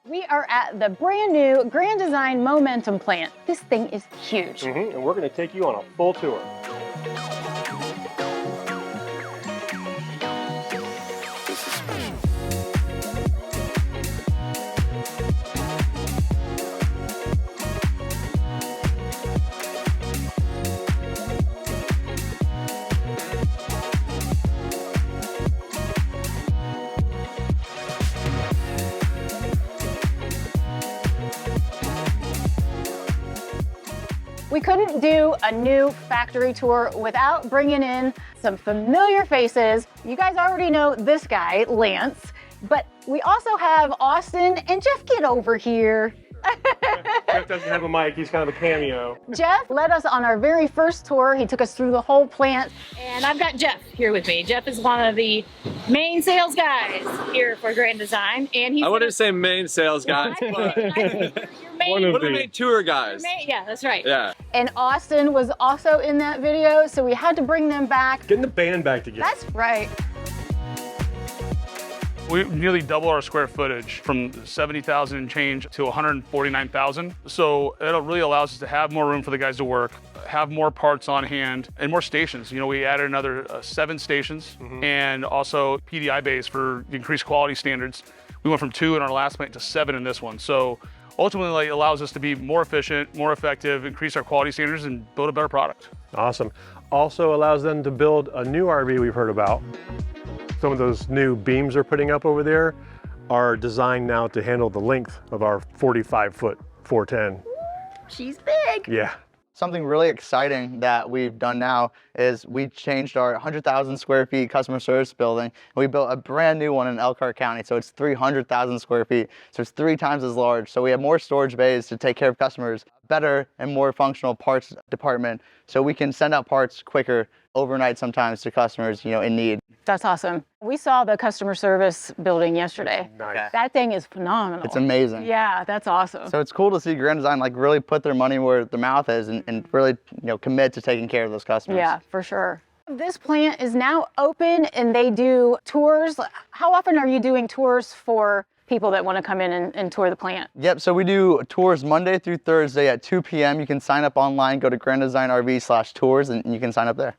We are at the brand new Grand Design Momentum plant. This thing is huge. And we're going to take you on a full tour. We couldn't do a new factory tour without bringing in some familiar faces. You guys already know this guy, Lance, but we also have Austin and Jeff. Get over here. Jeff doesn't have a mic, he's kind of a cameo. Jeff led us on our very first tour. He took us through the whole plant. And I've got Jeff here with me. Jeff is one of the main sales guys here for Grand Design. And he's I wouldn't say main sales guys, but One of the main tour guys. Yeah, that's right. Yeah. And Austin was also in that video, so we had to bring them back. Getting the band back together. That's right. We nearly double our square footage from 70,000 and change to 149,000. So it really allows us to have more room for the guys to work, have more parts on hand, and more stations. You know, we added another 7 stations and also PDI bays for increased quality standards. We went from 2 in our last plant to 7 in this one. So ultimately, it allows us to be more efficient, more effective, increase our quality standards, and build a better product. Awesome. Also allows them to build a new RV we've heard about. Some of those new beams they're putting up over there are designed now to handle the length of our 45-foot 410. She's big. Yeah. Something really exciting that we've done now is we changed our 100,000 square feet customer service building. And we built a brand new one in Elkhart County. So it's 300,000 square feet. So it's 3 times as large. So we have more storage bays to take care of customers, better and more functional parts department. So we can send out parts quicker overnight sometimes to customers, in need. That's awesome. We saw the customer service building yesterday. Nice. That thing is phenomenal. It's amazing. Yeah, that's awesome. So it's cool to see Grand Design really put their money where their mouth is and really commit to taking care of those customers. Yeah, for sure. This plant is now open and they do tours. How often are you doing tours for people that want to come in and tour the plant? Yep, so we do tours Monday through Thursday at 2 p.m. You can sign up online, go to granddesignrv.com/tours, and you can sign up there.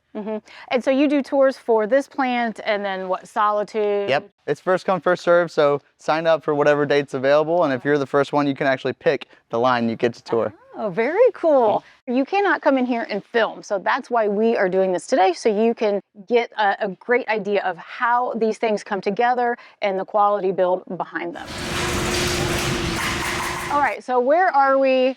And so you do tours for this plant and then what, Solitude? Yep, it's first come, first serve, so sign up for whatever date's available, and if you're the first one, you can actually pick the line you get to tour. Oh, very cool. You cannot come in here and film, so that's why we are doing this today, so you can get a great idea of how these things come together and the quality build behind them. All right, so where are we?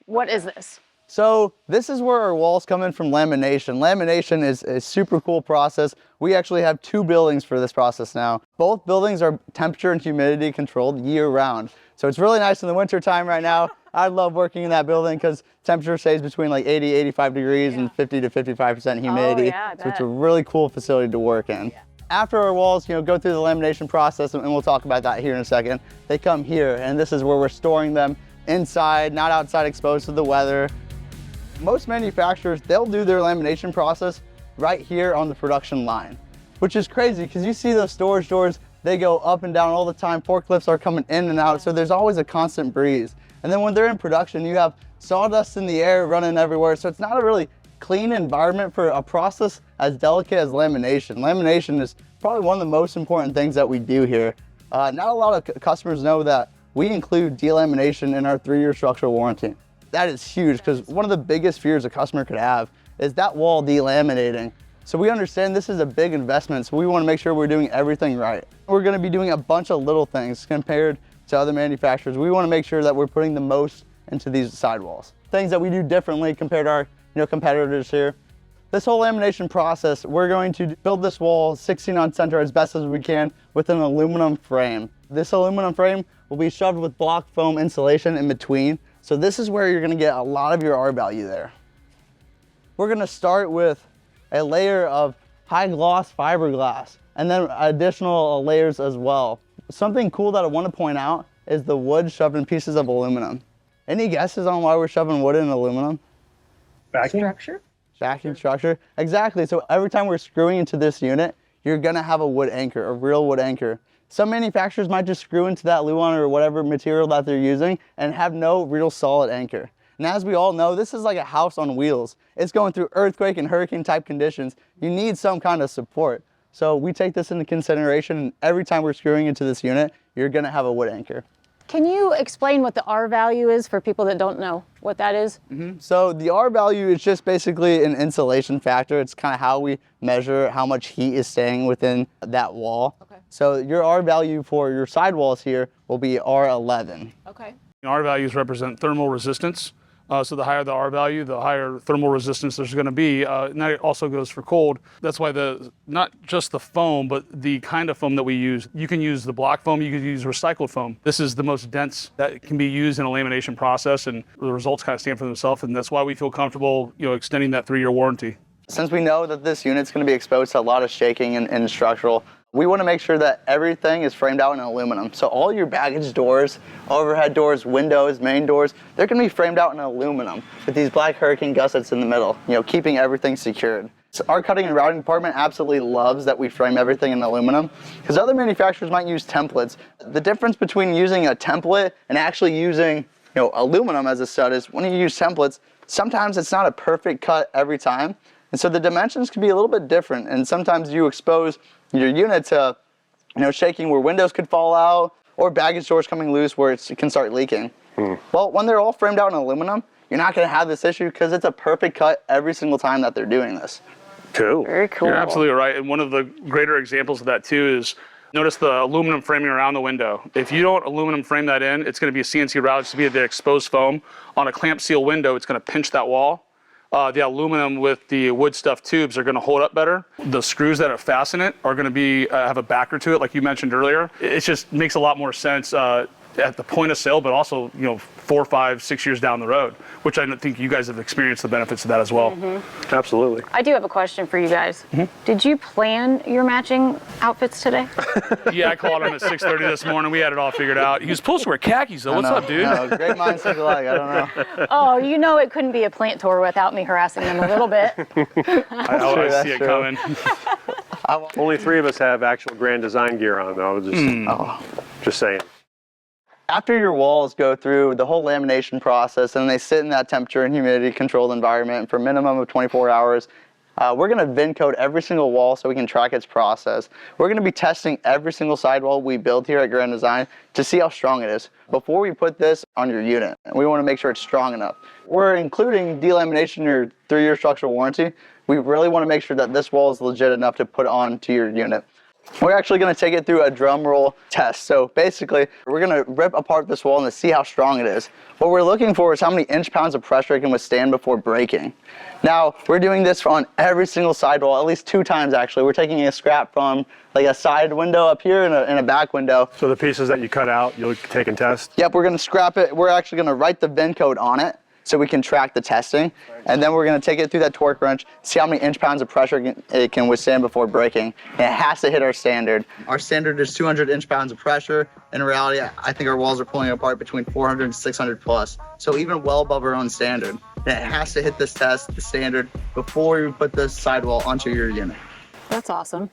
What is this? So this is where our walls come in from lamination. Lamination is a super cool process. We actually have 2 buildings for this process now. Both buildings are temperature and humidity controlled year round. So it's really nice in the winter time right now. I love working in that building because temperature stays between like 80, 85 degrees and 50 to 55% humidity. So it's a really cool facility to work in. After our walls, go through the lamination process, and we'll talk about that here in a second. They come here, and this is where we're storing them inside, not outside exposed to the weather. Most manufacturers, they'll do their lamination process right here on the production line, which is crazy because you see those storage doors, they go up and down all the time. Forklifts are coming in and out, so there's always a constant breeze. And then when they're in production, you have sawdust in the air running everywhere, so it's not a really clean environment for a process as delicate as lamination. Lamination is probably one of the most important things that we do here. Not a lot of customers know that we include delamination in our 3-year structural warranty. That is huge because one of the biggest fears a customer could have is that wall delaminating. So we understand this is a big investment, so we want to make sure we're doing everything right. We're going to be doing a bunch of little things compared to other manufacturers. We want to make sure that we're putting the most into these sidewalls. Things that we do differently compared to our competitors here. This whole lamination process, we're going to build this wall 16 on center as best as we can with an aluminum frame. This aluminum frame will be shoved with block foam insulation in between. So this is where you're going to get a lot of your R value there. We're going to start with a layer of high gloss fiberglass and then additional layers as well. Something cool that I want to point out is the wood shoved in pieces of aluminum. Any guesses on why we're shoving wood in aluminum? Backing? Structure? Backing structure. Exactly. So every time we're screwing into this unit, you're going to have a wood anchor, a real wood anchor. Some manufacturers might just screw into that Luan or whatever material that they're using and have no real solid anchor. And as we all know, this is like a house on wheels. It's going through earthquake and hurricane type conditions. You need some kind of support. So we take this into consideration, and every time we're screwing into this unit, you're gonna have a wood anchor. Can you explain what the R value is for people that don't know what that is? So the R value is just basically an insulation factor. It's kind of how we measure how much heat is staying within that wall. Okay. So your R value for your sidewalls here will be R11. Okay. R values represent thermal resistance. So the higher the R value, the higher thermal resistance there's going to be. And that also goes for cold. That's why not just the foam, but the kind of foam that we use. You can use the block foam, you can use recycled foam. This is the most dense that can be used in a lamination process, and the results kind of stand for themselves. And that's why we feel comfortable, extending that 3-year warranty. Since we know that this unit's going to be exposed to a lot of shaking and structural, we want to make sure that everything is framed out in aluminum. So all your baggage doors, overhead doors, windows, main doors, they're going to be framed out in aluminum with these black hurricane gussets in the middle, keeping everything secured. So our cutting and routing department absolutely loves that we frame everything in aluminum, because other manufacturers might use templates. The difference between using a template and actually using aluminum as a stud is when you use templates, sometimes it's not a perfect cut every time. And so the dimensions can be a little bit different, and sometimes you expose your unit to shaking where windows could fall out, or baggage doors coming loose where it can start leaking. Well, when they're all framed out in aluminum, you're not going to have this issue because it's a perfect cut every single time that they're doing this. Cool. Very cool. You're absolutely right. And one of the greater examples of that too is, notice the aluminum framing around the window. If you don't aluminum frame that in, it's going to be a CNC route. It's going to be the exposed foam. On a clamp seal window, it's going to pinch that wall. The aluminum with the wood stuff tubes are going to hold up better. The screws that fasten it are going to be have a backer to it, like you mentioned earlier. It just makes a lot more sense at the point of sale, but also 4, 5, 6 years down the road, which I think you guys have experienced the benefits of that as well. Absolutely. I do have a question for you guys. Did you plan your matching outfits today? Yeah, I called him at 6:30 this morning. We had it all figured out. He was supposed to wear khakis though. What's up, dude? No, great minds think alike. I don't know. Oh, it couldn't be a plant tour without me harassing them a little bit. I always that's see it true. coming. Only 3 of us have actual Grand Design gear on, though. I was just saying. After your walls go through the whole lamination process and they sit in that temperature and humidity controlled environment for a minimum of 24 hours, we're going to VIN code every single wall so we can track its process. We're going to be testing every single sidewall we build here at Grand Design to see how strong it is before we put this on your unit. And we want to make sure it's strong enough. We're including delamination in your 3-year structural warranty. We really want to make sure that this wall is legit enough to put onto your unit. We're actually going to take it through a drum roll test. So basically, we're going to rip apart this wall and to see how strong it is. What we're looking for is how many inch-pounds of pressure it can withstand before breaking. Now, we're doing this on every single sidewall, at least 2 times actually. We're taking a scrap from like a side window up here and a back window. So the pieces that you cut out, you'll take and test? Yep, we're going to scrap it. We're actually going to write the VIN code on it so we can track the testing. And then we're going to take it through that torque wrench, see how many inch-pounds of pressure it can withstand before breaking. And it has to hit our standard. Our standard is 200 inch-pounds of pressure. In reality, I think our walls are pulling apart between 400 and 600 plus. So even well above our own standard. And it has to hit this test, the standard, before you put this sidewall onto your unit. That's awesome.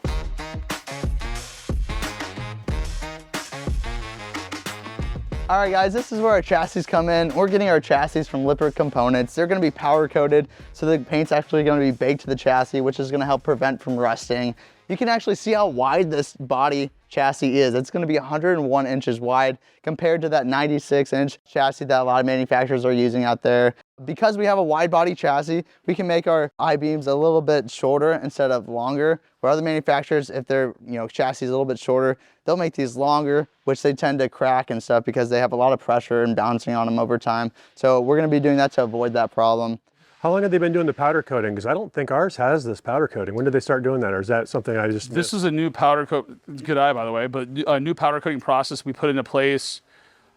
All right, guys, this is where our chassis come in. We're getting our chassis from Lippert Components. They're gonna be powder coated, so the paint's actually gonna be baked to the chassis, which is gonna help prevent from rusting. You can actually see how wide this body chassis is. It's gonna be 101 inches wide compared to that 96-inch chassis that a lot of manufacturers are using out there. Because we have a wide body chassis, we can make our I-beams a little bit shorter instead of longer. Where other manufacturers, if their chassis is a little bit shorter, they'll make these longer, which they tend to crack and stuff because they have a lot of pressure and bouncing on them over time. So we're gonna be doing that to avoid that problem. How long have they been doing the powder coating? Because I don't think ours has this powder coating. When did they start doing that? Or is that something I just This is a new powder coat. Good eye, by the way, but a new powder coating process we put into place,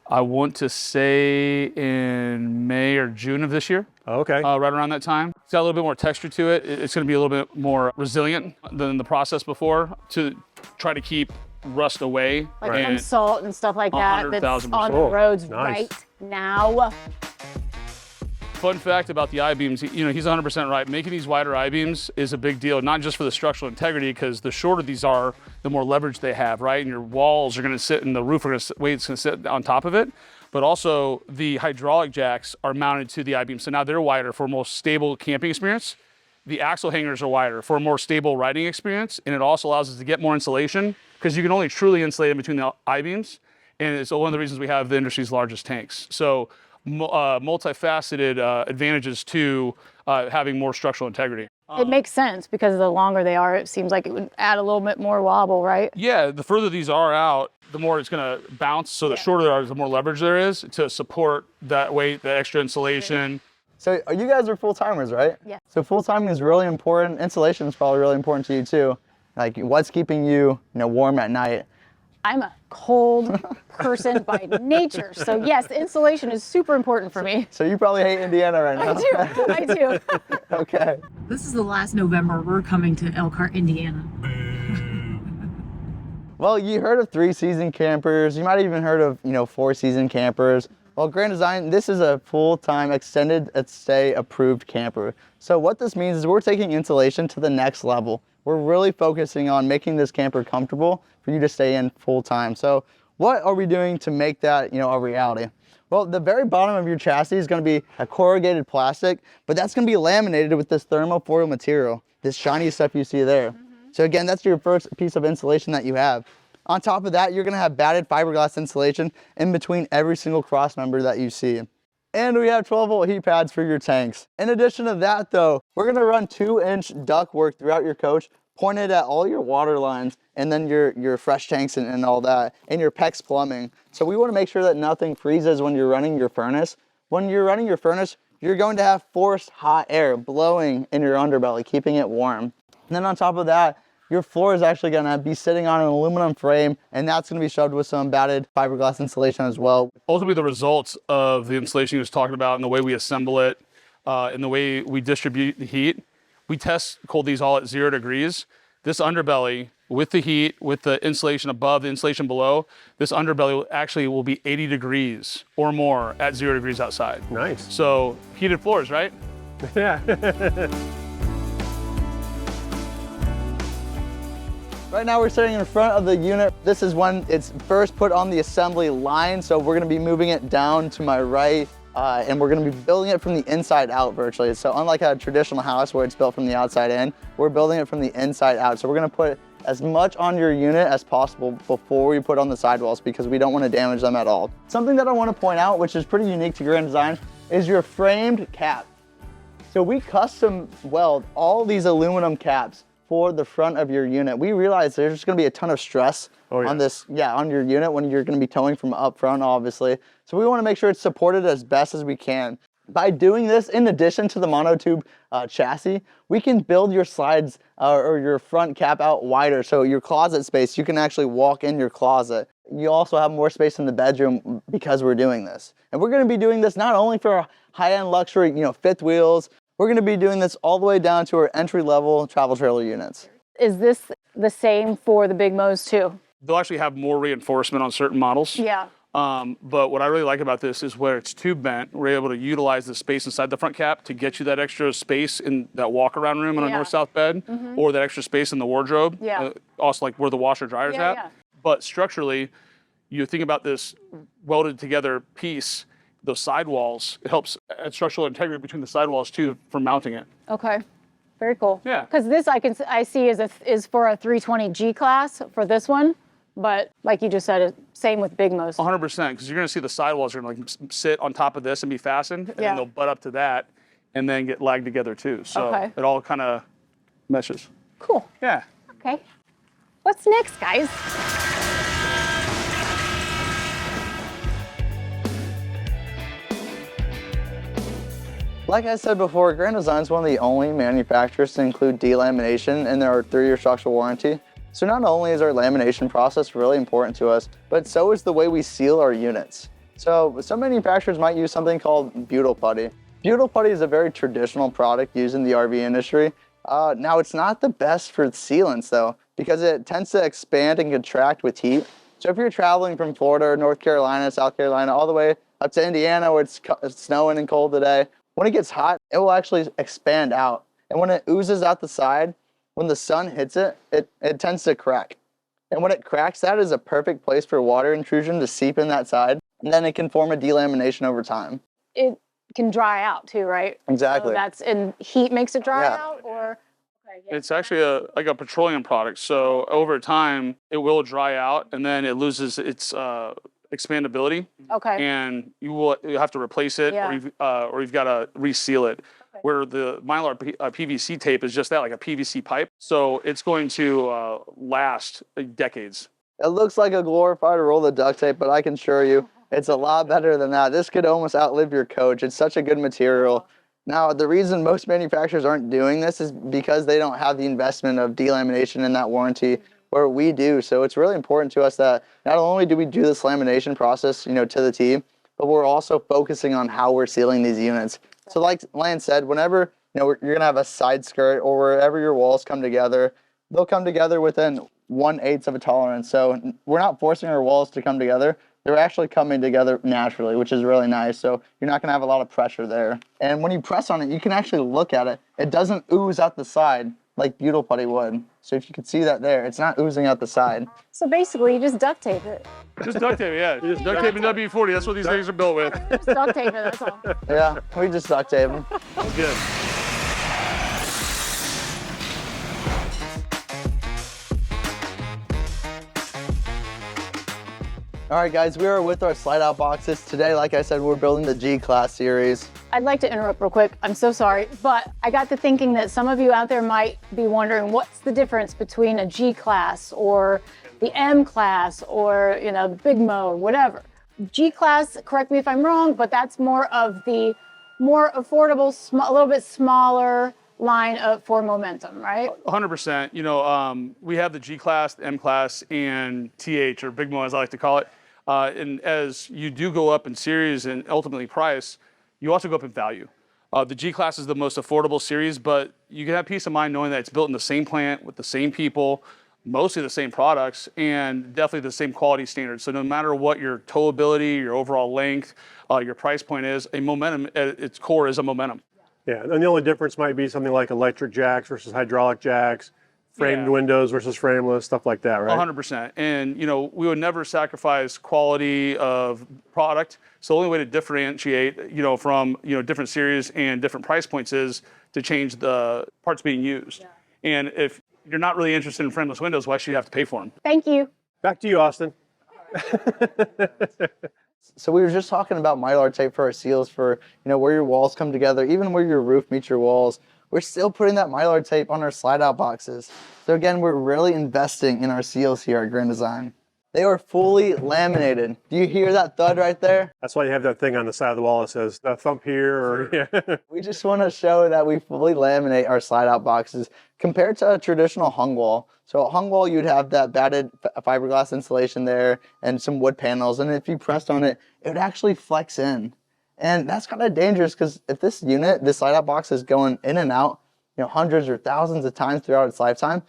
I want to say in May or June of this year. Oh, okay. Right around that time. It's got a little bit more texture to it. It's going to be a little bit more resilient than the process before to try to keep rust away. Like from salt and stuff like that that's 100,000%. on the roads Nice. right now. Fun fact about the I-beams, he's 100% right. Making these wider I-beams is a big deal, not just for the structural integrity, because the shorter these are, the more leverage they have, right? And your walls are gonna sit, and the roof it's gonna sit on top of it. But also the hydraulic jacks are mounted to the I-beam. So now they're wider for a more stable camping experience. The axle hangers are wider for a more stable riding experience. And it also allows us to get more insulation, because you can only truly insulate in between the I-beams. And it's one of the reasons we have the industry's largest tanks. So multifaceted advantages to having more structural integrity. It makes sense because the longer they are, it seems like it would add a little bit more wobble, right? Yeah, the further these are out, the more it's gonna bounce. So the shorter they are, the more leverage there is to support that weight, the extra insulation. So you guys are full-timers, right? Yeah. So full-timing is really important. Insulation is probably really important to you too. Like, what's keeping you, warm at night? I'm a cold person by nature. So yes, insulation is super important for me. So you probably hate Indiana right now. I do. Okay. This is the last November we're coming to Elkhart, Indiana. Well, you heard of 3-season campers. You might have even heard of, 4-season campers. Well, Grand Design, this is a full-time extended stay approved camper. So what this means is we're taking insulation to the next level. We're really focusing on making this camper comfortable for you to stay in full-time. So what are we doing to make that, a reality? Well, the very bottom of your chassis is going to be a corrugated plastic, but that's going to be laminated with this thermofoil material, this shiny stuff you see there. So again, that's your first piece of insulation that you have. On top of that, you're gonna have batted fiberglass insulation in between every single cross member that you see. And we have 12-volt heat pads for your tanks. In addition to that though, we're gonna run 2-inch ductwork throughout your coach, pointed at all your water lines, and then your fresh tanks and all that, and your PEX plumbing. So we wanna make sure that nothing freezes when you're running your furnace. When you're running your furnace, you're going to have forced hot air blowing in your underbelly, keeping it warm. And then on top of that, your floor is actually going to be sitting on an aluminum frame, and that's going to be shoved with some batted fiberglass insulation as well. Ultimately, the results of the insulation he was talking about and the way we assemble it and the way we distribute the heat, we test cold these all at 0 degrees. This underbelly, with the heat, with the insulation above, the insulation below, this underbelly actually will be 80 degrees or more at 0 degrees outside. Nice. So heated floors, right? Yeah. Right now we're sitting in front of the unit. This is when it's first put on the assembly line. So we're gonna be moving it down to my right and we're gonna be building it from the inside out virtually. So unlike a traditional house where it's built from the outside in, we're building it from the inside out. So we're gonna put as much on your unit as possible before we put on the sidewalls because we don't wanna damage them at all. Something that I wanna point out, which is pretty unique to Grand Design, is your framed cap. So we custom weld all these aluminum caps for the front of your unit. We realize there's just gonna be a ton of stress on this, on your unit when you're gonna be towing from up front, obviously. So we wanna make sure it's supported as best as we can. By doing this, in addition to the monotube chassis, we can build your slides or your front cap out wider. So your closet space, you can actually walk in your closet. You also have more space in the bedroom because we're doing this. And we're gonna be doing this not only for high-end luxury, fifth wheels, we're gonna be doing this all the way down to our entry-level travel trailer units. Is this the same for the Big Mo's too? They'll actually have more reinforcement on certain models. Yeah. But what I really like about this is where it's tube bent, we're able to utilize the space inside the front cap to get you that extra space in that walk-around room in a north-south bed, or that extra space in the wardrobe. Yeah. Also like where the washer dryer's at. Yeah. But structurally, you think about this welded together piece, those sidewalls, it helps add structural integrity between the sidewalls too for mounting it. Okay. Very cool. Yeah. Because this I see is for a 320 G class for this one, but like you just said, same with Big Mo's. 100%, because you're going to see the sidewalls are going to like sit on top of this and be fastened, and then they'll butt up to that, and then get lagged together too. So it all kind of meshes. Cool. Yeah. Okay. What's next, guys? Like I said before, Grand Design is one of the only manufacturers to include delamination in their 3-year structural warranty. So not only is our lamination process really important to us, but so is the way we seal our units. So some manufacturers might use something called butyl putty. Butyl putty is a very traditional product used in the RV industry. Now it's not the best for sealants though, because it tends to expand and contract with heat. So if you're traveling from Florida or North Carolina, South Carolina, all the way up to Indiana where it's snowing and cold today, When it gets hot, it will actually expand out. And when it oozes out the side, when the sun hits it, it tends to crack. And when it cracks, that is a perfect place for water intrusion to seep in that side, and then it can form a delamination over time. It can dry out too, right? Exactly. So and heat makes it dry Yeah. out, or? Okay, yeah. It's actually like a petroleum product. So over time, it will dry out and then it loses its expandability. Okay. And you have to replace it, Yeah. or you've got to reseal it. Where the Mylar PVC tape is just that, like a PVC pipe. So it's going to last decades. It looks like a glorified roll of duct tape, but I can assure you, it's a lot better than that. This could almost outlive your coach. It's such a good material. Now, the reason most manufacturers aren't doing this is because they don't have the investment of delamination in that warranty, where we do. So it's really important to us that not only do we do this lamination process, to the T, but we're also focusing on how we're sealing these units. So like Lance said, whenever you're gonna have a side skirt or wherever your walls come together, they'll come together within 1/8 of a tolerance. So we're not forcing our walls to come together. They're actually coming together naturally, which is really nice. So you're not gonna have a lot of pressure there. And when you press on it, you can actually look at it. It doesn't ooze out the side like butyl putty would. So if you can see that there, it's not oozing out the side. So basically, you just duct tape it. Just duct tape, yeah. Just duct tape and W40. That's what these things are built with. Just duct tape it, that's all. Yeah, we just duct tape them. Good. All right, guys, we are with our slide out boxes. Today, like I said, we're building the G-Class series. I'd like to interrupt real quick. I'm so sorry, but I got to thinking that some of you out there might be wondering what's the difference between a G-Class or the M-Class or, the big mode, whatever. G-Class, correct me if I'm wrong, but that's more of the more affordable, a little bit smaller line for Momentum, right? 100%. We have the G-Class, the M-Class, and TH, or Big Mo as I like to call it. And as you do go up in series and ultimately price, you also go up in value. The G-Class is the most affordable series, but you can have peace of mind knowing that it's built in the same plant with the same people, mostly the same products, and definitely the same quality standards. So no matter what your towability, your overall length, your price point is, a Momentum at its core is a Momentum. Yeah, and the only difference might be something like electric jacks versus hydraulic jacks, framed windows versus frameless, stuff like that, right? 100%. And, we would never sacrifice quality of product. So the only way to differentiate, from, different series and different price points is to change the parts being used. Yeah. And if you're not really interested in frameless windows, why should you have to pay for them? Thank you. Back to you, Austin. So we were just talking about Mylar tape for our seals for, where your walls come together, even where your roof meets your walls. We're still putting that Mylar tape on our slide out boxes. So again, we're really investing in our seals here at Grand Design. They are fully laminated. Do you hear that thud right there? That's why you have that thing on the side of the wall that says the thump here, or yeah. We just want to show that we fully laminate our slide out boxes compared to a traditional hung wall. So a hung wall, you'd have that batted fiberglass insulation there and some wood panels. And if you pressed on it, it would actually flex in. And that's kind of dangerous because if this slide out box is going in and out, hundreds or thousands of times throughout its lifetime,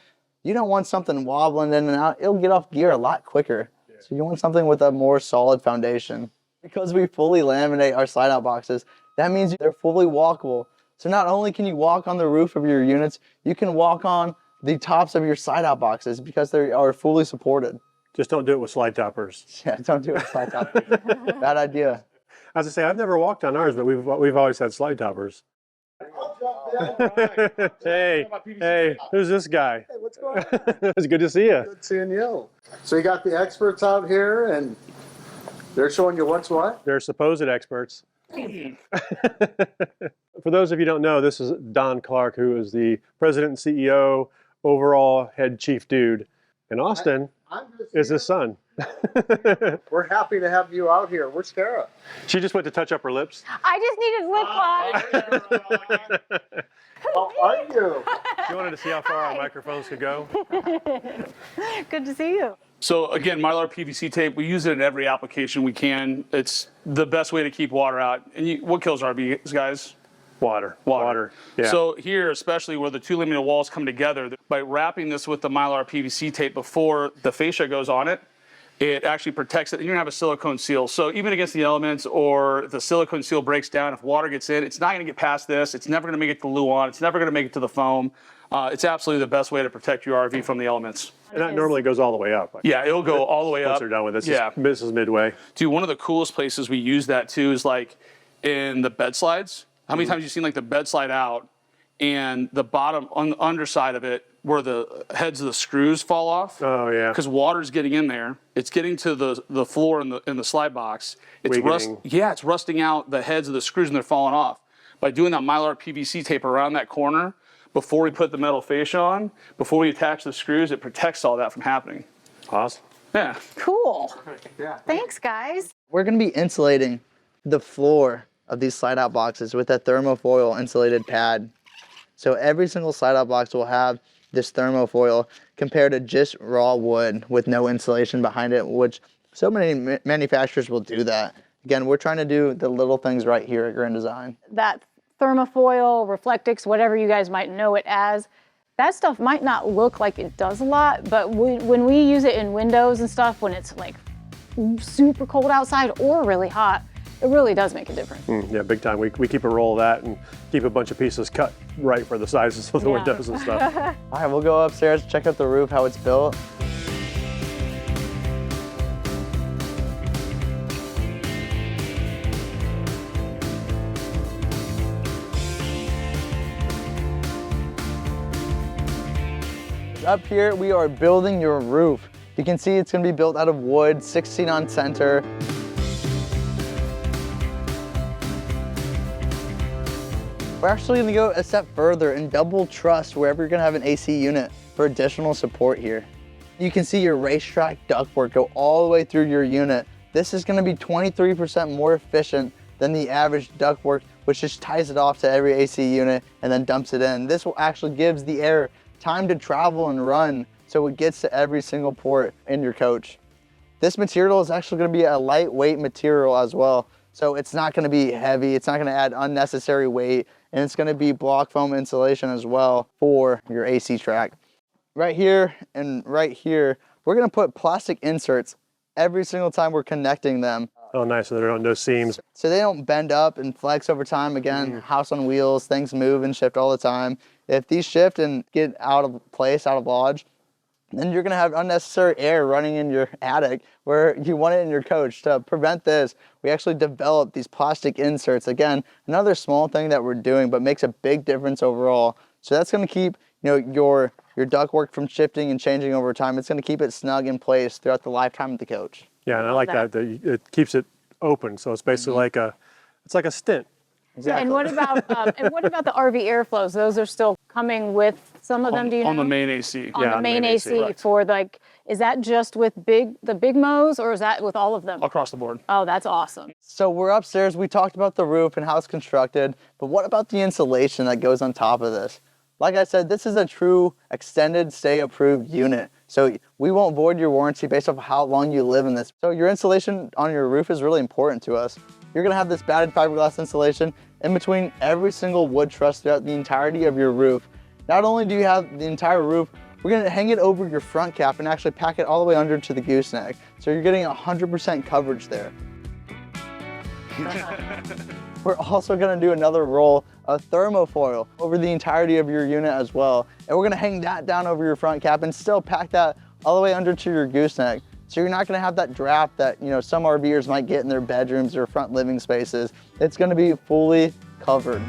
you don't want something wobbling in and out. It'll get off gear a lot quicker. Yeah. So you want something with a more solid foundation. Because we fully laminate our slide out boxes, that means they're fully walkable. So not only can you walk on the roof of your units, you can walk on the tops of your slide out boxes because they are fully supported. Just don't do it with slide toppers. Yeah, don't do it with slide toppers. Bad idea. As I say, I've never walked on ours, but we've always had slide toppers. Hey, who's this guy? Hey, what's going on? It's good to see you. Good seeing you. So you got the experts out here, and they're showing you what's what? They're supposed experts. For those of you who don't know, this is Don Clark, who is the president and CEO, overall head chief dude. And Austin is his son. We're happy to have you out here. Where's Tara? She just went to touch up her lips. I just needed lip gloss. How are you? She wanted to see how far our microphones could go. Good to see you. So again, Mylar PVC tape, we use it in every application we can. It's the best way to keep water out. And what kills RVs, guys? Water. Yeah. So here, especially where the two laminated walls come together, by wrapping this with the Mylar PVC tape before the fascia goes on it, it actually protects it. You're gonna have a silicone seal. So even against the elements, or if the silicone seal breaks down, if water gets in, it's not gonna get past this. It's never gonna make it to the Luan. It's never gonna make it to the foam. It's absolutely the best way to protect your RV from the elements. And that normally goes all the way up. Yeah, it'll go all the way up. Once they're done with this, Yeah. this is midway. Dude, one of the coolest places we use that too is like in the bed slides. How many times have you seen like the bed slide out and the bottom on the underside of it where the heads of the screws fall off? Oh yeah. Because water's getting in there. It's getting to the floor in the slide box. It's Weakening. it's rusting out the heads of the screws and they're falling off. By doing that Mylar PVC tape around that corner, before we put the metal fascia on, before we attach the screws, it protects all that from happening. Awesome. Yeah. Cool. Thanks, guys. We're gonna be insulating the floor of these slide out boxes with a thermofoil insulated pad. So every single slide out box will have this thermofoil compared to just raw wood with no insulation behind it, which so many manufacturers will do that. Again, we're trying to do the little things right here at Grand Design. That thermofoil, Reflectix, whatever you guys might know it as, that stuff might not look like it does a lot, but when we use it in windows and stuff, when it's like super cold outside or really hot, it really does make a difference. Yeah, big time. We keep a roll of that and keep a bunch of pieces cut right for the sizes of the windows and stuff. All right, we'll go upstairs, check out the roof, how it's built. Up here, we are building your roof. You can see it's gonna be built out of wood, 16 on center. We're actually gonna go a step further and double truss wherever you're gonna have an AC unit for additional support here. You can see your racetrack ductwork go all the way through your unit. This is gonna be 23% more efficient than the average ductwork, which just ties it off to every AC unit and then dumps it in. This will actually gives the air time to travel and run so it gets to every single port in your coach. This material is actually going to be a lightweight material as well. So it's not going to be heavy, it's not going to add unnecessary weight, and it's going to be block foam insulation as well for your AC track. Right here and right here, we're going to put plastic inserts every single time we're connecting them. Oh, nice. So there are no seams. So they don't bend up and flex over time. Again, house on wheels, things move and shift all the time. If these shift and get out of place, out of lodge, then you're gonna have unnecessary air running in your attic where you want it in your coach. To prevent this, we actually developed these plastic inserts. Again, another small thing that we're doing, but makes a big difference overall. So that's gonna keep your ductwork from shifting and changing over time. It's gonna keep it snug in place throughout the lifetime of the coach. Yeah, and I like that. It keeps it open. So it's basically like a stint. Exactly. And what about the RV airflows? Those are still coming with some of them. Do you know? On the main AC. On the main AC right. for like, is that just with the big Mo's or is that with all of them? Across the board. Oh, that's awesome. So we're upstairs, we talked about the roof and how it's constructed, but what about the insulation that goes on top of this? Like I said, this is a true extended stay approved unit. So we won't void your warranty based off how long you live in this. So your insulation on your roof is really important to us. You're gonna have this batted fiberglass insulation in between every single wood truss throughout the entirety of your roof. Not only do you have the entire roof, we're gonna hang it over your front cap and actually pack it all the way under to the gooseneck. So you're getting 100% coverage there. We're also gonna do another roll of thermofoil over the entirety of your unit as well. And we're gonna hang that down over your front cap and still pack that all the way under to your gooseneck. So you're not gonna have that draft that some RVers might get in their bedrooms or front living spaces. It's gonna be fully covered.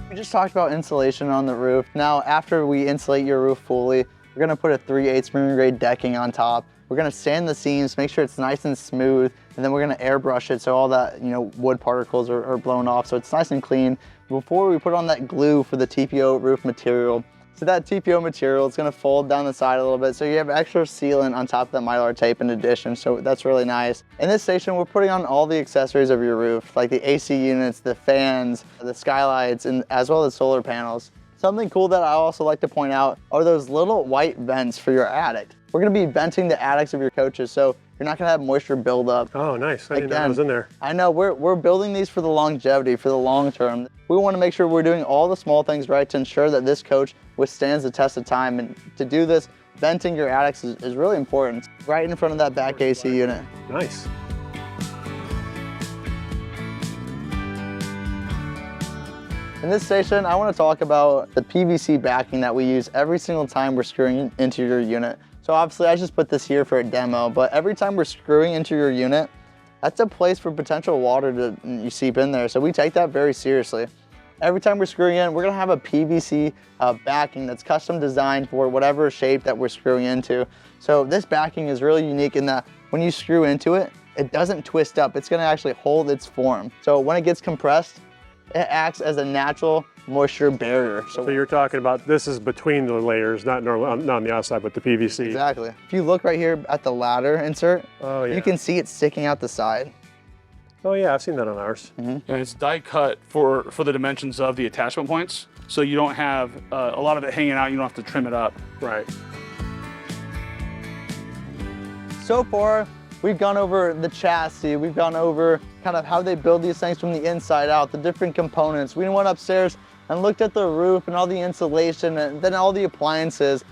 We just talked about insulation on the roof. Now, after we insulate your roof fully, we're gonna put a 3/8 marine grade decking on top. We're gonna sand the seams, make sure it's nice and smooth, and then we're gonna airbrush it so all that wood particles are blown off so it's nice and clean before we put on that glue for the TPO roof material. So that TPO material is gonna fold down the side a little bit so you have extra sealant on top of that Mylar tape in addition, so that's really nice. In this station, we're putting on all the accessories of your roof, like the AC units, the fans, the skylights, and as well as solar panels. Something cool that I also like to point out are those little white vents for your attic. we're gonna be venting the attics of your coaches, so you're not gonna have moisture build up. Oh, nice. I didn't know that was in there. I know, we're building these for the longevity, for the long term. We wanna make sure we're doing all the small things right to ensure that this coach withstands the test of time. And to do this, venting your attics is really important. Right in front of that back AC unit. Nice. In this station, I want to talk about the PVC backing that we use every single time we're screwing into your unit. So obviously I just put this here for a demo, but every time we're screwing into your unit, that's a place for potential water to seep in there. So we take that very seriously. Every time we're screwing in, we're gonna have a PVC backing that's custom designed for whatever shape that we're screwing into. So this backing is really unique in that when you screw into it, it doesn't twist up. It's gonna actually hold its form. So when it gets compressed, it acts as a natural moisture barrier. So you're talking about this is between the layers, not on the outside, but the PVC. Exactly. If you look right here at the ladder insert, Oh, yeah. you can see it sticking out the side. Oh yeah, I've seen that on ours. And it's die cut for the dimensions of the attachment points. So you don't have a lot of it hanging out, you don't have to trim it up. Right. So far, we've gone over the chassis, we've gone over kind of how they build these things from the inside out, the different components. We went upstairs and looked at the roof and all the insulation and then all the appliances.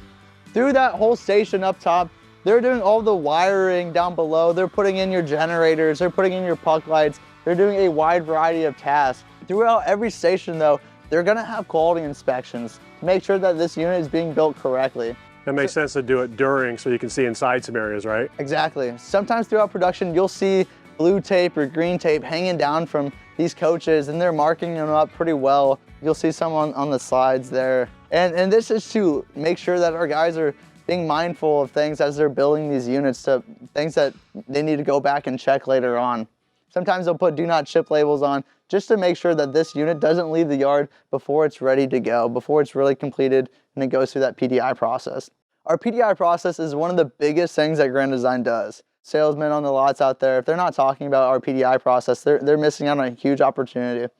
Through that whole station up top, they're doing all the wiring down below. They're putting in your generators, they're putting in your puck lights. They're doing a wide variety of tasks. Throughout every station though, they're gonna have quality inspections to make sure that this unit is being built correctly. That makes sense to do it during so you can see inside some areas, right? Exactly. Sometimes throughout production, you'll see blue tape or green tape hanging down from these coaches and they're marking them up pretty well. You'll see some on the slides there. And this is to make sure that our guys are being mindful of things as they're building these units, to things that they need to go back and check later on. Sometimes they'll put do not ship labels on just to make sure that this unit doesn't leave the yard before it's ready to go, before it's really completed and it goes through that PDI process. Our PDI process is one of the biggest things that Grand Design does. Salesmen on the lots out there, if they're not talking about our PDI process, they're missing out on a huge opportunity.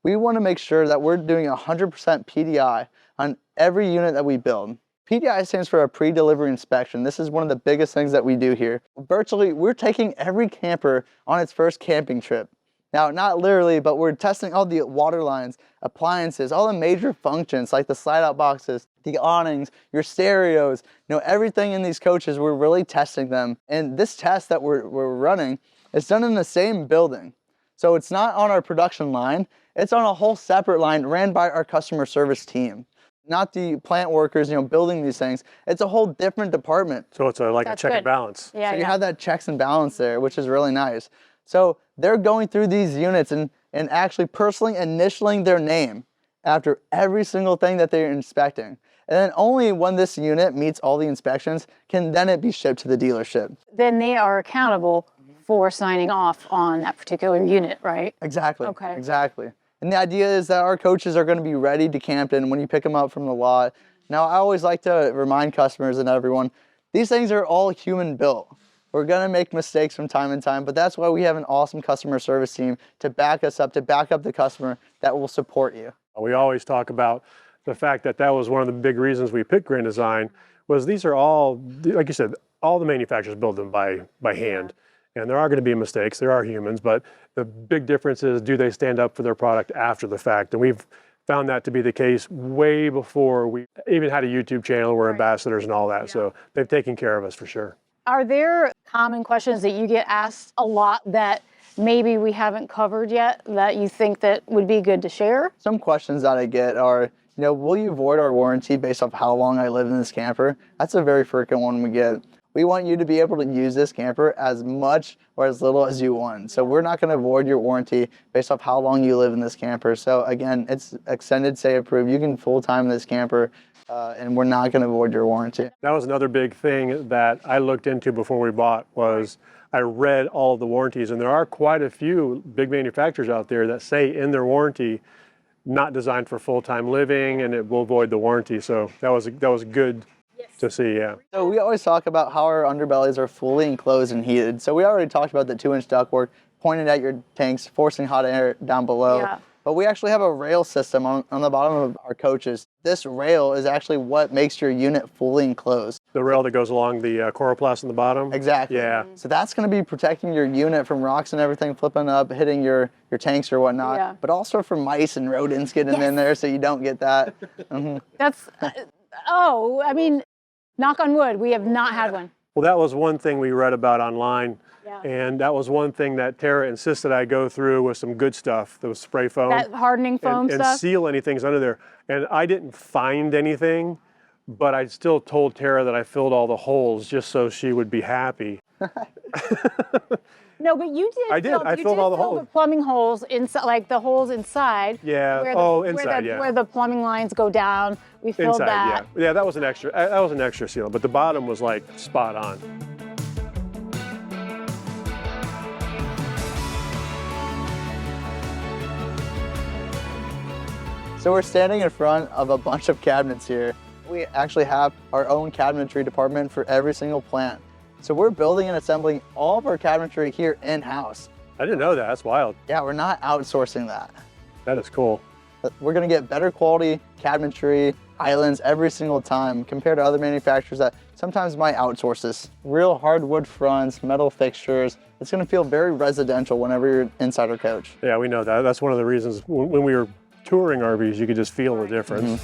We want to make sure that we're doing 100% PDI on every unit that we build. PDI stands for a pre-delivery inspection. This is one of the biggest things that we do here. Virtually, we're taking every camper on its first camping trip. Now, not literally, but we're testing all the water lines, appliances, all the major functions like the slide-out boxes, the awnings, your stereos, everything in these coaches, we're really testing them. And this test that we're running is done in the same building. So it's not on our production line, it's on a whole separate line ran by our customer service team. Not the plant workers, building these things. It's a whole different department. So it's like a check and balance. Yeah, So you have that checks and balance there, which is really nice. So they're going through these units and actually personally initialing their name after every single thing that they're inspecting. And then only when this unit meets all the inspections can then it be shipped to the dealership. Then they are accountable for signing off on that particular unit, right? Exactly. Okay. Exactly. And the idea is that our coaches are going to be ready to camp in when you pick them up from the lot. Now, I always like to remind customers and everyone, these things are all human built. We're going to make mistakes from time to time, but that's why we have an awesome customer service team to back us up, to back up the customer that will support you. We always talk about the fact that was one of the big reasons we picked Grand Design, was these are all, like you said, all the manufacturers build them by hand. And there are going to be mistakes, there are humans, but the big difference is, do they stand up for their product after the fact? And we've found that to be the case way before we even had a YouTube channel, we're ambassadors and all that. So they've taken care of us for sure. Are there common questions that you get asked a lot that maybe we haven't covered yet that you think that would be good to share? Some questions that I get are, will you void our warranty based off how long I live in this camper? That's a very frequent one we get. We want you to be able to use this camper as much or as little as you want. So we're not going to void your warranty based off how long you live in this camper. So again, it's extended stay approved. You can full time in this camper and we're not going to void your warranty. That was another big thing that I looked into before we bought, was I read all of the warranties, and there are quite a few big manufacturers out there that say in their warranty, not designed for full-time living, and it will void the warranty. So that was good to see, yeah. So we always talk about how our underbellies are fully enclosed and heated. So we already talked about the 2-inch ductwork pointed at your tanks, forcing hot air down below. Yeah. But we actually have a rail system on the bottom of our coaches. This rail is actually what makes your unit fully enclosed. The rail that goes along the coroplast on the bottom? Exactly. Yeah. So that's going to be protecting your unit from rocks and everything flipping up, hitting your tanks or whatnot, Yeah. but also from mice and rodents getting in there so you don't get that. That's, I mean, knock on wood, we have not had one. Well, that was one thing we read about online. Yeah. And that was one thing that Tara insisted I go through with some good stuff, those spray foam. That hardening foam and stuff. seal anything's under there. And I didn't find anything, but I still told Tara that I filled all the holes just so she would be happy. No, but you did. I did. I filled all the holes. The plumbing holes inside, like the holes inside. Yeah. Where where the plumbing lines go down. We filled Inside, that. yeah. Yeah, that was an extra. That was an extra seal, but the bottom was like spot on. So we're standing in front of a bunch of cabinets here. We actually have our own cabinetry department for every single plant. So we're building and assembling all of our cabinetry here in-house. I didn't know that. That's wild. Yeah, we're not outsourcing that. That is cool. We're gonna get better quality cabinetry, islands every single time compared to other manufacturers that sometimes might outsource this. Real hardwood fronts, metal fixtures. It's gonna feel very residential whenever you're inside our coach. Yeah, we know that. That's one of the reasons when we were touring RVs, you could just feel the difference.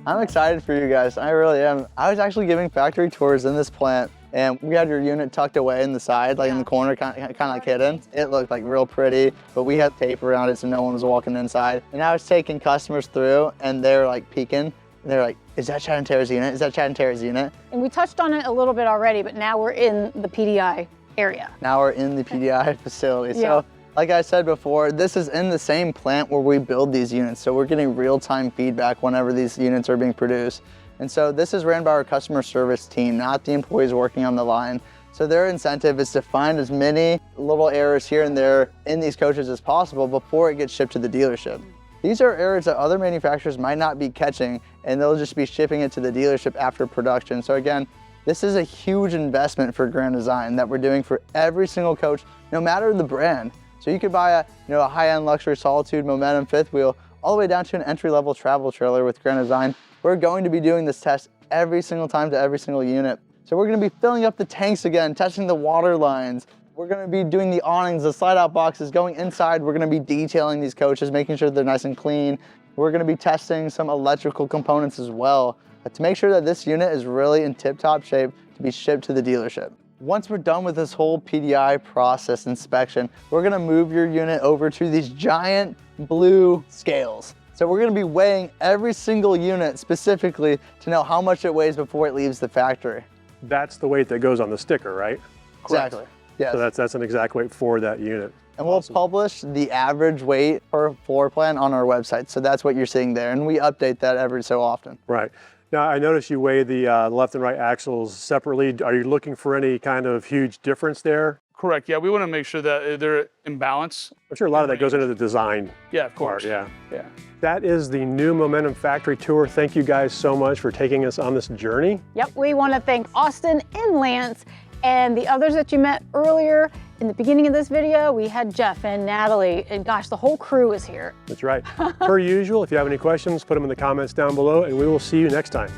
I'm excited for you guys, I really am. I was actually giving factory tours in this plant and we had your unit tucked away in the side, like in the corner, kind of like hidden. It looked like real pretty, but we had tape around it so no one was walking inside. And I was taking customers through and they're like peeking. And they're like, is that Chad and Tara's unit? Is that Chad and Tara's unit? And we touched on it a little bit already, but now we're in the PDI area. Now we're in the PDI facility. Yeah. So like I said before, this is in the same plant where we build these units. So we're getting real-time feedback whenever these units are being produced. And so this is ran by our customer service team, not the employees working on the line. So their incentive is to find as many little errors here and there in these coaches as possible before it gets shipped to the dealership. These are errors that other manufacturers might not be catching, and they'll just be shipping it to the dealership after production. So again, this is a huge investment for Grand Design that we're doing for every single coach, no matter the brand. So you could buy a high-end luxury Solitude Momentum fifth wheel all the way down to an entry-level travel trailer with Grand Design. We're going to be doing this test every single time to every single unit. So we're going to be filling up the tanks again, testing the water lines. We're going to be doing the awnings, the slide-out boxes, going inside. We're going to be detailing these coaches, making sure they're nice and clean. We're going to be testing some electrical components as well to make sure that this unit is really in tip-top shape to be shipped to the dealership. Once we're done with this whole PDI process inspection, we're gonna move your unit over to these giant blue scales. So we're gonna be weighing every single unit specifically to know how much it weighs before it leaves the factory. That's the weight that goes on the sticker, right? Exactly, yes. So that's an exact weight for that unit. And we'll publish the average weight per floor plan on our website. So that's what you're seeing there. And we update that every so often. Right. Now, I noticed you weigh the left and right axles separately. Are you looking for any kind of huge difference there? Correct. Yeah, we want to make sure that they're in balance. I'm sure a lot of that goes into the design Yeah, of course. part, yeah. Yeah. That is the new Momentum Factory Tour. Thank you guys so much for taking us on this journey. Yep, we want to thank Austin and Lance and the others that you met earlier. In the beginning of this video, we had Jeff and Natalie, and gosh, the whole crew is here. That's right. Per usual, if you have any questions, put them in the comments down below, and we will see you next time.